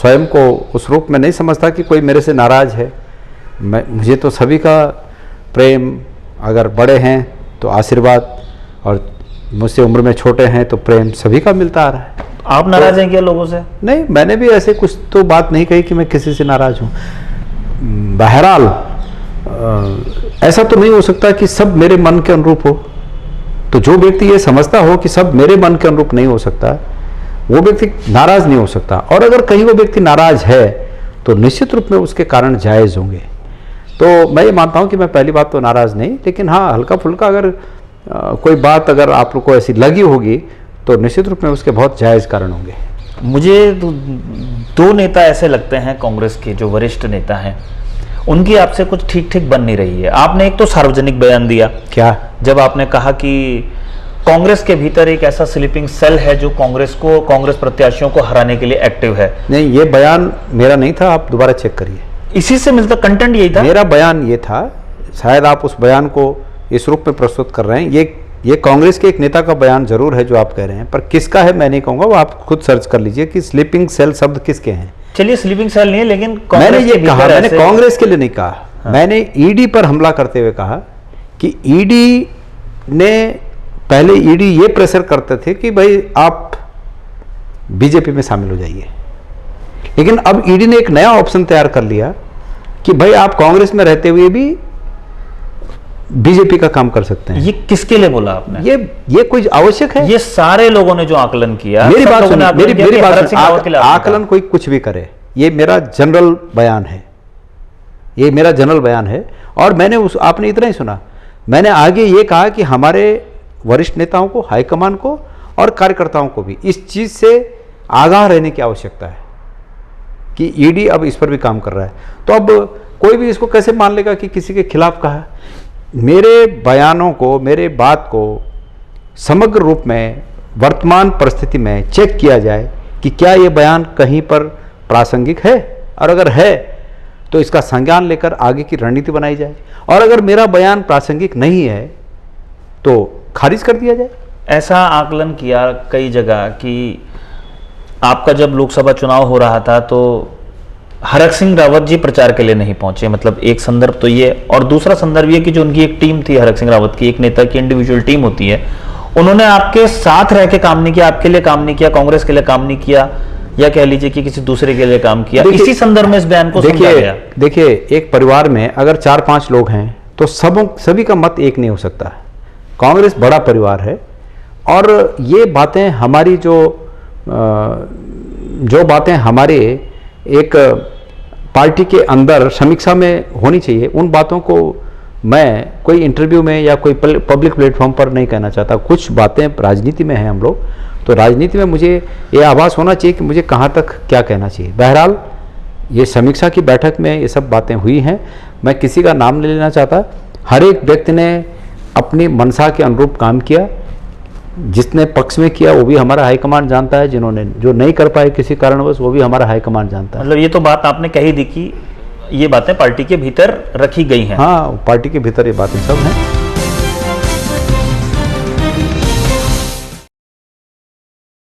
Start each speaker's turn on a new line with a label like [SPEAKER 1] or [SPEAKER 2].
[SPEAKER 1] स्वयं को उस रूप में नहीं समझता कि कोई मेरे से नाराज़ है। मुझे तो सभी का प्रेम, अगर बड़े हैं तो आशीर्वाद, और मुझसे उम्र में छोटे हैं तो प्रेम सभी का मिलता आ रहा है।
[SPEAKER 2] आप नाराज़ हैं क्या लोगों से?
[SPEAKER 1] नहीं, मैंने भी ऐसे कुछ तो बात नहीं कही कि मैं किसी से नाराज़ हूँ। बहरहाल ऐसा तो नहीं हो सकता कि सब मेरे मन के अनुरूप हो। तो जो व्यक्ति ये समझता हो कि सब मेरे मन के अनुरूप नहीं हो सकता, वो व्यक्ति नाराज़ नहीं हो सकता। और अगर कहीं वो व्यक्ति नाराज़ है तो निश्चित रूप में उसके कारण जायज़ होंगे। तो मैं ये मानता हूँ कि मैं पहली बात तो नाराज़ नहीं, लेकिन हाँ, हल्का फुल्का अगर कोई बात अगर आप लोग को ऐसी लगी होगी तो निश्चित रूप में उसके बहुत जायज़ कारण होंगे।
[SPEAKER 2] मुझे दो नेता ऐसे लगते हैं कांग्रेस के, जो वरिष्ठ नेता हैं, उनकी आपसे कुछ ठीक ठीक बन नहीं रही है। आपने एक तो सार्वजनिक बयान दिया,
[SPEAKER 1] क्या, जब
[SPEAKER 2] आपने कहा कि कांग्रेस के भीतर एक ऐसा स्लीपिंग सेल है जो कांग्रेस प्रत्याशियों को हराने के लिए एक्टिव है।
[SPEAKER 1] नहीं, ये बयान मेरा नहीं था, आप दोबारा चेक करिए।
[SPEAKER 2] इसी से मिलता कंटेंट यही था।
[SPEAKER 1] मेरा बयान ये था, शायद आप उस बयान को इस रूप में प्रस्तुत कर रहे हैं। ये कांग्रेस के एक नेता का बयान जरूर है जो आप कह रहे हैं, पर किसका है मैं नहीं कहूंगा, वो आप खुद सर्च कर लीजिए कि स्लीपिंग सेल शब्द किसके हैं।
[SPEAKER 2] चलिए, स्लीपिंग सेल नहीं है, लेकिन
[SPEAKER 1] मैंने ये कहा, मैंने कांग्रेस के लिए नहीं कहा। हाँ। मैंने ईडी पर हमला करते हुए कहा कि ईडी ने, पहले ईडी ये प्रेशर करते थे कि भाई आप बीजेपी में शामिल हो जाइए, लेकिन अब ईडी ने एक नया ऑप्शन तैयार कर लिया कि भाई आप कांग्रेस में रहते हुए भी बीजेपी का काम कर सकते हैं।
[SPEAKER 2] ये किसके लिए बोला आपने?
[SPEAKER 1] ये कोई आवश्यक है?
[SPEAKER 2] ये सारे लोगों ने जो आकलन किया,
[SPEAKER 1] मेरी बात सुनिए, मेरी बात सुनिए, आकलन कोई कुछ भी करे, ये मेरा जनरल बयान है, ये मेरा जनरल बयान है। और मैंने आपने इतना ही सुना, मैंने आगे ये कहा कि हमारे वरिष्ठ नेताओं को, हाईकमान को और कार्यकर्ताओं को भी इस चीज से आगाह रहने की आवश्यकता है कि ईडी अब इस पर भी काम कर रहा है। तो अब कोई भी इसको कैसे मान लेगा कि किसी के खिलाफ कहा? मेरे बयानों को, मेरे बात को समग्र रूप में वर्तमान परिस्थिति में चेक किया जाए कि क्या ये बयान कहीं पर प्रासंगिक है, और अगर है तो इसका संज्ञान लेकर आगे की रणनीति बनाई जाए, और अगर मेरा बयान प्रासंगिक नहीं है तो खारिज कर दिया जाए।
[SPEAKER 2] ऐसा आकलन किया कई जगह कि आपका जब लोकसभा चुनाव हो रहा था तो हरक सिंह रावत जी प्रचार के लिए नहीं पहुंचे, मतलब एक संदर्भ तो ये, और दूसरा संदर्भ ये कि जो उनकी एक टीम थी हरक सिंह रावत की, एक नेता की इंडिविजुअल टीम होती है, उन्होंने आपके साथ रह के काम नहीं किया, आपके लिए काम नहीं किया, कांग्रेस के लिए काम नहीं किया, या कह लीजिए कि किसी दूसरे के लिए काम किया। इसी संदर्भ में इस बयान को समझा गया।
[SPEAKER 1] देखिए, एक परिवार में अगर 4-5 लोग हैं तो सभी का मत एक नहीं हो सकता। कांग्रेस बड़ा परिवार है, और ये बातें हमारी जो बातें हमारे एक पार्टी के अंदर समीक्षा में होनी चाहिए, उन बातों को मैं कोई इंटरव्यू में या कोई पब्लिक प्लेटफॉर्म पर नहीं कहना चाहता। कुछ बातें राजनीति में हैं हम लोग, तो राजनीति में मुझे ये आभास होना चाहिए कि मुझे कहाँ तक क्या कहना चाहिए। बहरहाल ये समीक्षा की बैठक में ये सब बातें हुई हैं, मैं किसी का नाम नहीं लेना चाहता। हर एक व्यक्ति ने अपनी मनसा के अनुरूप काम किया, जिसने पक्ष में किया वो भी हमारा हाईकमान जानता है, जो नहीं कर पाए किसी कारणवश वो भी हमारा हाईकमान जानता है।
[SPEAKER 2] मतलब ये तो बात आपने कही दी कि ये बातें पार्टी के भीतर रखी गई हैं।
[SPEAKER 1] हाँ, पार्टी के भीतर ये बातें सब हैं।